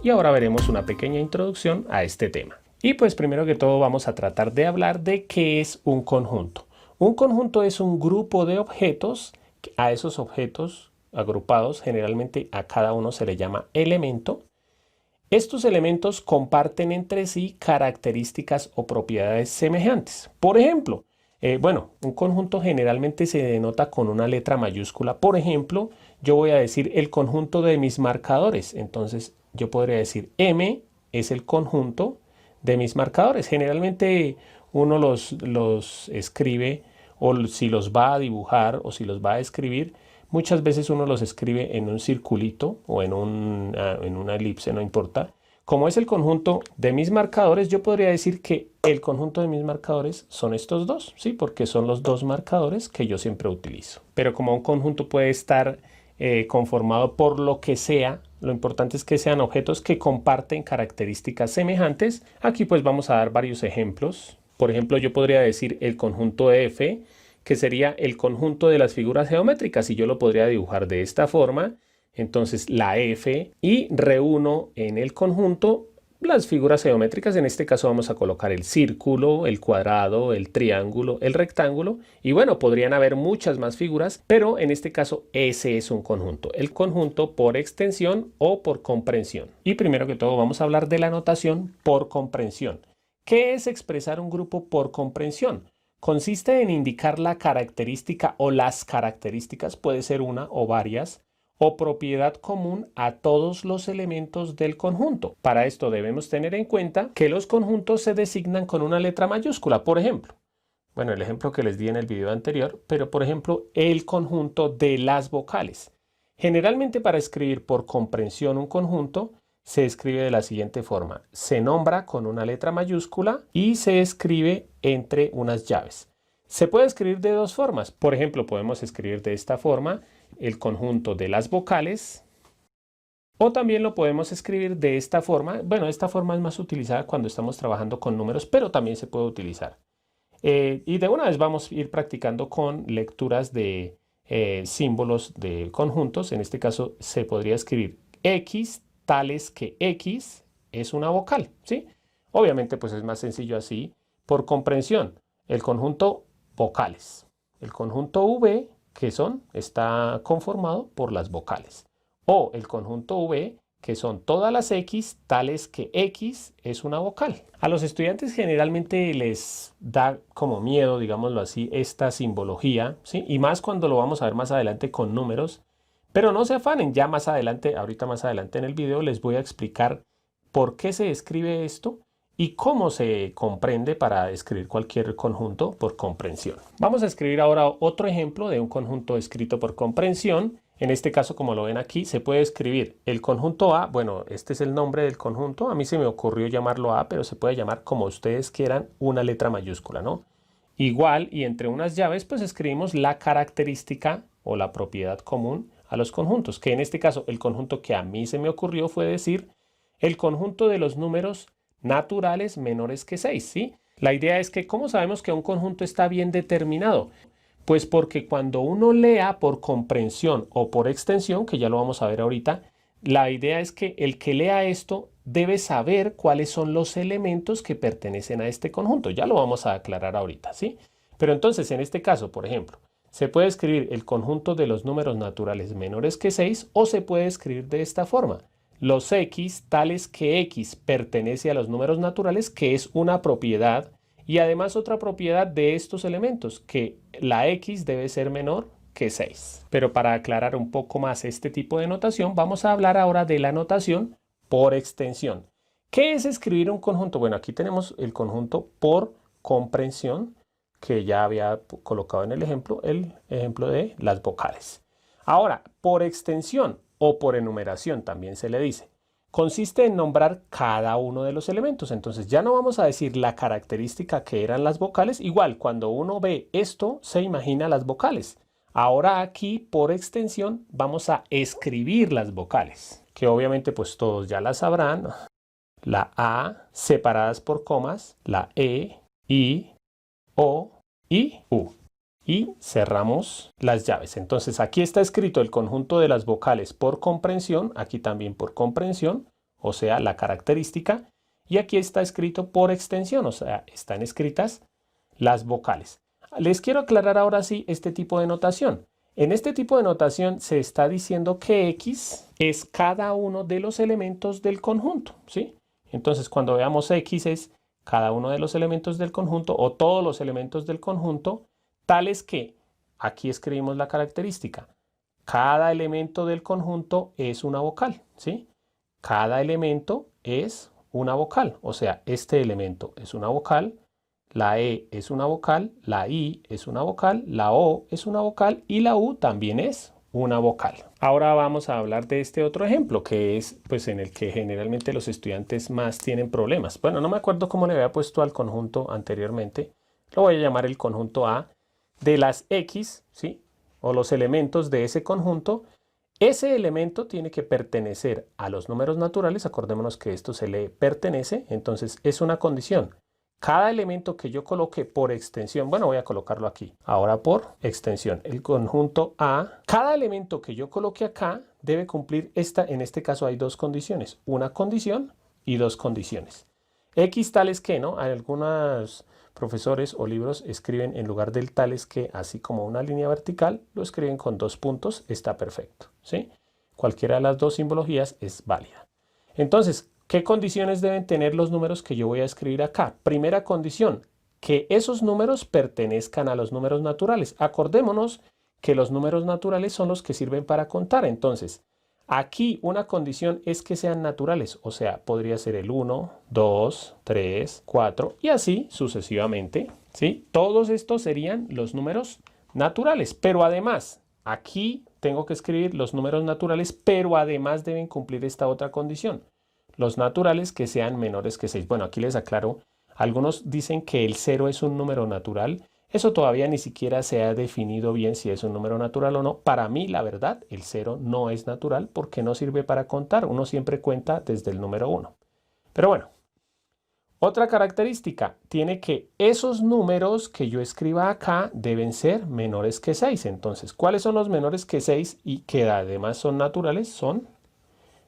y ahora veremos una pequeña introducción a este tema. Y pues primero que todo vamos a tratar de hablar de qué es un conjunto. Un conjunto es un grupo de objetos. A esos objetos agrupados generalmente a cada uno se le llama elemento. Estos elementos comparten entre sí características o propiedades semejantes. Por ejemplo, un conjunto generalmente se denota con una letra mayúscula. Por ejemplo, yo voy a decir el conjunto de mis marcadores. Entonces, yo podría decir M es el conjunto de mis marcadores. Generalmente uno los escribe, o si los va a dibujar o si los va a escribir, muchas veces uno los escribe en un circulito o en una elipse, no importa. Como es el conjunto de mis marcadores, yo podría decir que el conjunto de mis marcadores son estos dos, ¿sí? Porque son los dos marcadores que yo siempre utilizo. Pero como un conjunto puede estar conformado por lo que sea, lo importante es que sean objetos que comparten características semejantes. Aquí pues vamos a dar varios ejemplos. Por ejemplo, yo podría decir el conjunto F, que sería el conjunto de las figuras geométricas, y yo lo podría dibujar de esta forma. Entonces la F, y reúno en el conjunto las figuras geométricas. En este caso vamos a colocar el círculo, el cuadrado, el triángulo, el rectángulo, y bueno, podrían haber muchas más figuras, pero en este caso ese es un conjunto, el conjunto por extensión o por comprensión. Y primero que todo vamos a hablar de la notación por comprensión. ¿Qué es expresar un grupo por comprensión? Consiste en indicar la característica o las características, puede ser una o varias, o propiedad común a todos los elementos del conjunto. Para esto debemos tener en cuenta que los conjuntos se designan con una letra mayúscula. Por ejemplo, bueno, el ejemplo que les di en el video anterior, pero por ejemplo, el conjunto de las vocales. Generalmente para escribir por comprensión un conjunto, se escribe de la siguiente forma. Se nombra con una letra mayúscula y se escribe entre unas llaves. Se puede escribir de dos formas. Por ejemplo, podemos escribir de esta forma el conjunto de las vocales, o también lo podemos escribir de esta forma. Bueno, esta forma es más utilizada cuando estamos trabajando con números, pero también se puede utilizar. Y de una vez vamos a ir practicando con lecturas de símbolos de conjuntos. En este caso se podría escribir X, tales que X es una vocal, ¿sí? Obviamente pues es más sencillo así. Por comprensión, el conjunto vocales. El conjunto V, está conformado por las vocales. O el conjunto V, que son todas las X, tales que X es una vocal. A los estudiantes generalmente les da como miedo, digámoslo así, esta simbología, ¿sí? Y más cuando lo vamos a ver más adelante con números. Pero no se afanen, ya más adelante, ahorita más adelante en el video les voy a explicar por qué se escribe esto y cómo se comprende para escribir cualquier conjunto por comprensión. Vamos a escribir ahora otro ejemplo de un conjunto escrito por comprensión. En este caso, como lo ven aquí, se puede escribir el conjunto A. Bueno, este es el nombre del conjunto. A mí se me ocurrió llamarlo A, pero se puede llamar como ustedes quieran, una letra mayúscula, ¿no? Igual, y entre unas llaves, pues escribimos la característica o la propiedad común a los conjuntos, que en este caso el conjunto que a mí se me ocurrió fue decir el conjunto de los números naturales menores que 6, ¿sí? La idea es que, ¿cómo sabemos que un conjunto está bien determinado? Pues porque cuando uno lea por comprensión o por extensión, que ya lo vamos a ver ahorita, la idea es que el que lea esto debe saber cuáles son los elementos que pertenecen a este conjunto. Ya lo vamos a aclarar ahorita, ¿sí? Pero entonces, en este caso, por ejemplo, se puede escribir el conjunto de los números naturales menores que 6 o se puede escribir de esta forma. Los X, tales que X pertenece a los números naturales, que es una propiedad, y además otra propiedad de estos elementos, que la X debe ser menor que 6. Pero para aclarar un poco más este tipo de notación, vamos a hablar ahora de la notación por extensión. ¿Qué es escribir un conjunto? Bueno, aquí tenemos el conjunto por comprensión, que ya había colocado en el ejemplo de las vocales. Ahora, por extensión o por enumeración también se le dice. Consiste en nombrar cada uno de los elementos. Entonces ya no vamos a decir la característica que eran las vocales. Igual, cuando uno ve esto, se imagina las vocales. Ahora aquí, por extensión, vamos a escribir las vocales, que obviamente pues todos ya las sabrán. La A separadas por comas, la E, I, O y U. Y cerramos las llaves. Entonces aquí está escrito el conjunto de las vocales por comprensión, aquí también por comprensión, o sea, la característica, y aquí está escrito por extensión, o sea, están escritas las vocales. Les quiero aclarar ahora sí este tipo de notación. En este tipo de notación se está diciendo que X es cada uno de los elementos del conjunto, ¿sí? Entonces, cuando veamos X es cada uno de los elementos del conjunto o todos los elementos del conjunto, tales que, aquí escribimos la característica, cada elemento del conjunto es una vocal, ¿sí? Cada elemento es una vocal, o sea, este elemento es una vocal, la E es una vocal, la I es una vocal, la O es una vocal y la U también es una vocal. Ahora vamos a hablar de este otro ejemplo, que es pues en el que generalmente los estudiantes más tienen problemas. Bueno, no me acuerdo cómo le había puesto al conjunto anteriormente. Lo voy a llamar el conjunto A de las X, ¿sí? O los elementos de ese conjunto. Ese elemento tiene que pertenecer a los números naturales. Acordémonos que esto se le pertenece, entonces es una condición. Cada elemento que yo coloque por extensión, bueno, voy a colocarlo aquí, ahora por extensión, el conjunto A, cada elemento que yo coloque acá debe cumplir en este caso hay dos condiciones, una condición y dos condiciones. X tales que, ¿no? Hay algunos profesores o libros escriben en lugar del tales que, así como una línea vertical, lo escriben con dos puntos, está perfecto, ¿sí? Cualquiera de las dos simbologías es válida. Entonces, ¿qué condiciones deben tener los números que yo voy a escribir acá? Primera condición, que esos números pertenezcan a los números naturales. Acordémonos que los números naturales son los que sirven para contar. Entonces, aquí una condición es que sean naturales. O sea, podría ser el 1, 2, 3, 4 y así sucesivamente, ¿sí? Todos estos serían los números naturales. Pero además, aquí tengo que escribir los números naturales, pero además deben cumplir esta otra condición. Los naturales que sean menores que 6. Bueno, aquí les aclaro, algunos dicen que el 0 es un número natural. Eso todavía ni siquiera se ha definido bien si es un número natural o no. Para mí, la verdad, el 0 no es natural porque no sirve para contar. Uno siempre cuenta desde el número 1. Pero bueno, otra característica tiene que esos números que yo escriba acá deben ser menores que 6. Entonces, ¿cuáles son los menores que 6 y que además son naturales? Son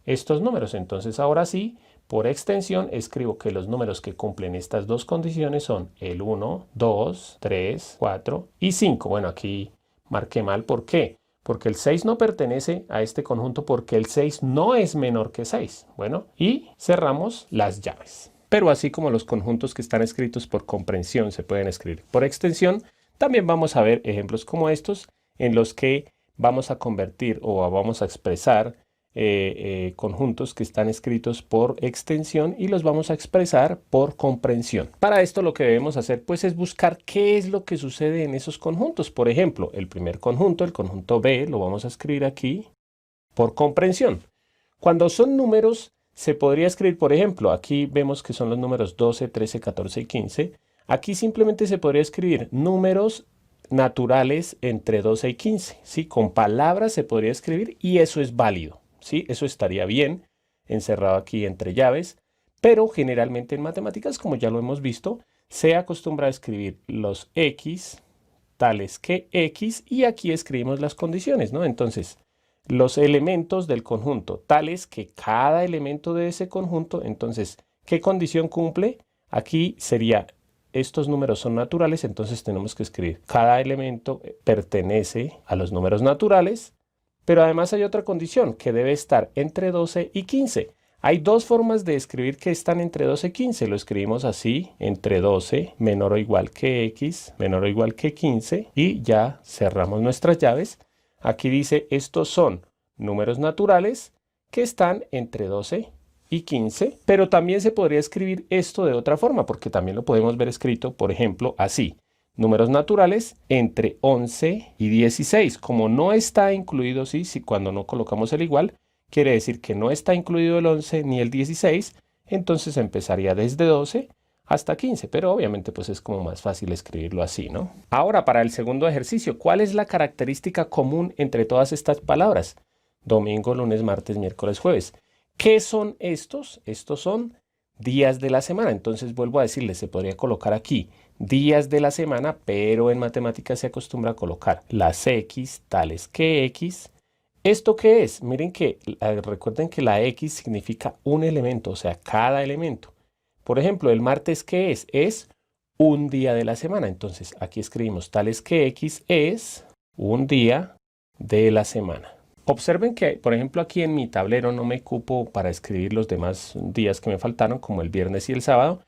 estos números. Entonces ahora sí, por extensión, escribo que los números que cumplen estas dos condiciones son el 1, 2, 3, 4 y 5. Bueno, aquí marqué mal. ¿Por qué? Porque el 6 no pertenece a este conjunto porque el 6 no es menor que 6. Bueno, y cerramos las llaves. Pero así como los conjuntos que están escritos por comprensión se pueden escribir por extensión, también vamos a ver ejemplos como estos en los que vamos a convertir o vamos a expresar conjuntos que están escritos por extensión y los vamos a expresar por comprensión. Para esto lo que debemos hacer pues es buscar qué es lo que sucede en esos conjuntos. Por ejemplo, el primer conjunto, el conjunto B, lo vamos a escribir aquí por comprensión. Cuando son números se podría escribir, por ejemplo, aquí vemos que son los números 12, 13, 14 y 15. Aquí simplemente se podría escribir números naturales entre 12 y 15. ¿Sí? Con palabras se podría escribir y eso es válido. ¿Sí? Eso estaría bien, encerrado aquí entre llaves, pero generalmente en matemáticas, como ya lo hemos visto, se acostumbra a escribir los X, tales que X, y aquí escribimos las condiciones, ¿no? Entonces, los elementos del conjunto, tales que cada elemento de ese conjunto, entonces, ¿qué condición cumple? Aquí sería, estos números son naturales, entonces tenemos que escribir, cada elemento pertenece a los números naturales. Pero además hay otra condición, que debe estar entre 12 y 15. Hay dos formas de escribir que están entre 12 y 15. Lo escribimos así, entre 12 menor o igual que X, menor o igual que 15. Y ya cerramos nuestras llaves. Aquí dice, estos son números naturales que están entre 12 y 15. Pero también se podría escribir esto de otra forma, porque también lo podemos ver escrito, por ejemplo, así. Números naturales entre 11 y 16. Como no está incluido, si cuando no colocamos el igual, quiere decir que no está incluido el 11 ni el 16, entonces empezaría desde 12 hasta 15, pero obviamente pues es como más fácil escribirlo así, ¿no? Ahora, para el segundo ejercicio, ¿cuál es la característica común entre todas estas palabras? Domingo, lunes, martes, miércoles, jueves. ¿Qué son estos? Estos son días de la semana. Entonces vuelvo a decirles, se podría colocar aquí días de la semana, pero en matemáticas se acostumbra a colocar las X tales que X ¿Esto qué es? Miren que recuerden que la X significa un elemento, o sea, cada elemento. Por ejemplo, el martes, ¿qué es? Es un día de la semana. Entonces, aquí escribimos tales que X es un día de la semana. Observen que, por ejemplo, aquí en mi tablero no me cupo para escribir los demás días que me faltaron, como el viernes y el sábado.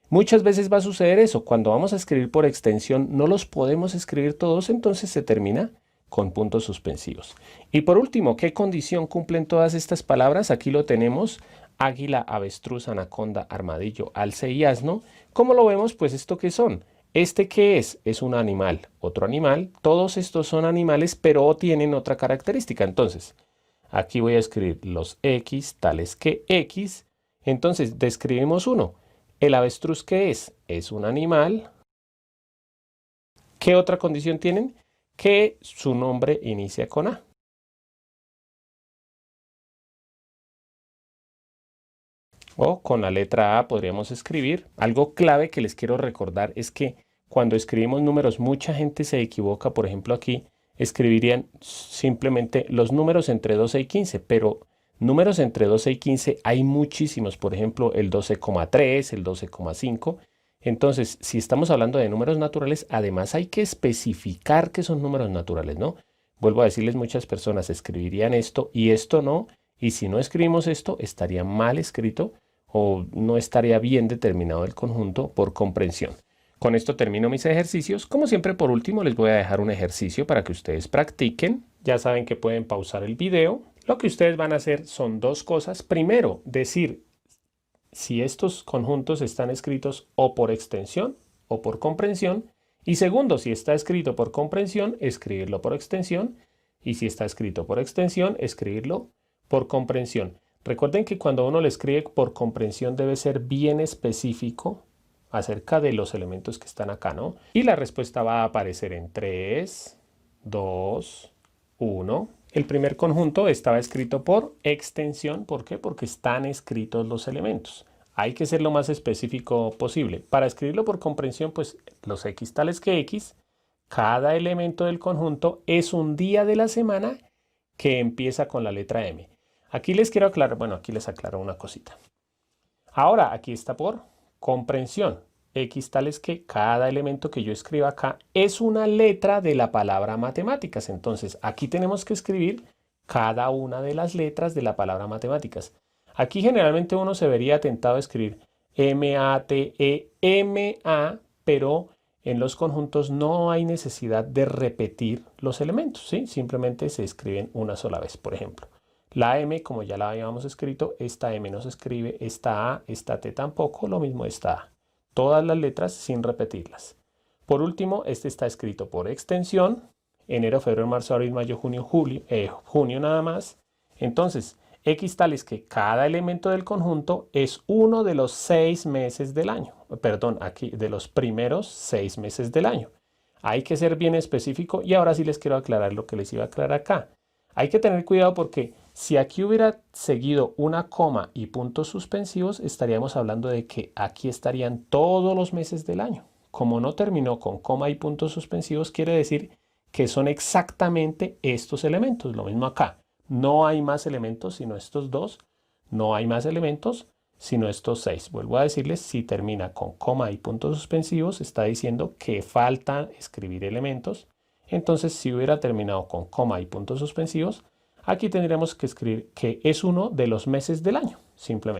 Muchas veces va a suceder eso. Cuando vamos a escribir por extensión, no los podemos escribir todos, entonces se termina con puntos suspensivos. Y por último, ¿qué condición cumplen todas estas palabras? Aquí lo tenemos: águila, avestruz, anaconda, armadillo, alce y asno. ¿Cómo lo vemos? Pues esto qué son. ¿Este qué es? Es un animal, otro animal. Todos estos son animales, pero tienen otra característica. Entonces, aquí voy a escribir los X, tales que X. Entonces, describimos uno. ¿El avestruz qué es? Es un animal. ¿Qué otra condición tienen? Que su nombre inicia con A. O con la letra A podríamos escribir. Algo clave que les quiero recordar es que cuando escribimos números, mucha gente se equivoca. Por ejemplo, aquí escribirían simplemente los números entre 12 y 15, pero números entre 12 y 15 hay muchísimos. Por ejemplo, el 12,3, el 12,5. Entonces, si estamos hablando de números naturales, además hay que especificar que son números naturales, ¿no? Vuelvo a decirles, muchas personas escribirían esto y esto no. Y si no escribimos esto, estaría mal escrito o no estaría bien determinado el conjunto por comprensión. Con esto termino mis ejercicios. Como siempre, por último, les voy a dejar un ejercicio para que ustedes practiquen. Ya saben que pueden pausar el video. Lo que ustedes van a hacer son dos cosas. Primero, decir si estos conjuntos están escritos o por extensión o por comprensión. Y segundo, si está escrito por comprensión, escribirlo por extensión. Y si está escrito por extensión, escribirlo por comprensión. Recuerden que cuando uno le escribe por comprensión debe ser bien específico acerca de los elementos que están acá, ¿no? Y la respuesta va a aparecer en 3, 2, 1. El primer conjunto estaba escrito por extensión. ¿Por qué? Porque están escritos los elementos. Hay que ser lo más específico posible. Para escribirlo por comprensión, pues los X tales que X, cada elemento del conjunto es un día de la semana que empieza con la letra M. Aquí les quiero aclarar, bueno, aquí les aclaro una cosita. Ahora, aquí está por comprensión. X tales que cada elemento que yo escriba acá es una letra de la palabra matemáticas. Entonces, aquí tenemos que escribir cada una de las letras de la palabra matemáticas. Aquí generalmente uno se vería tentado a escribir M-A-T-E-M-A, pero en los conjuntos no hay necesidad de repetir los elementos, ¿sí? Simplemente se escriben una sola vez, por ejemplo. La M, como ya la habíamos escrito, esta M no se escribe, esta A, esta T tampoco, lo mismo esta A. Todas las letras sin repetirlas. Por último, este está escrito por extensión. Enero, febrero, marzo, abril, mayo, junio, julio, junio nada más. Entonces, X tal es que cada elemento del conjunto es uno de los 6 meses del año. Perdón, aquí de los primeros 6 meses del año. Hay que ser bien específico y ahora sí les quiero aclarar lo que les iba a aclarar acá. Hay que tener cuidado porque si aquí hubiera seguido una coma y puntos suspensivos, estaríamos hablando de que aquí estarían todos los meses del año. Como no terminó con coma y puntos suspensivos, quiere decir que son exactamente estos elementos. Lo mismo acá. No hay más elementos sino estos dos. No hay más elementos sino estos 6. Vuelvo a decirles, si termina con coma y puntos suspensivos, está diciendo que falta escribir elementos. Entonces, si hubiera terminado con coma y puntos suspensivos, aquí tendríamos que escribir que es uno de los meses del año, simplemente.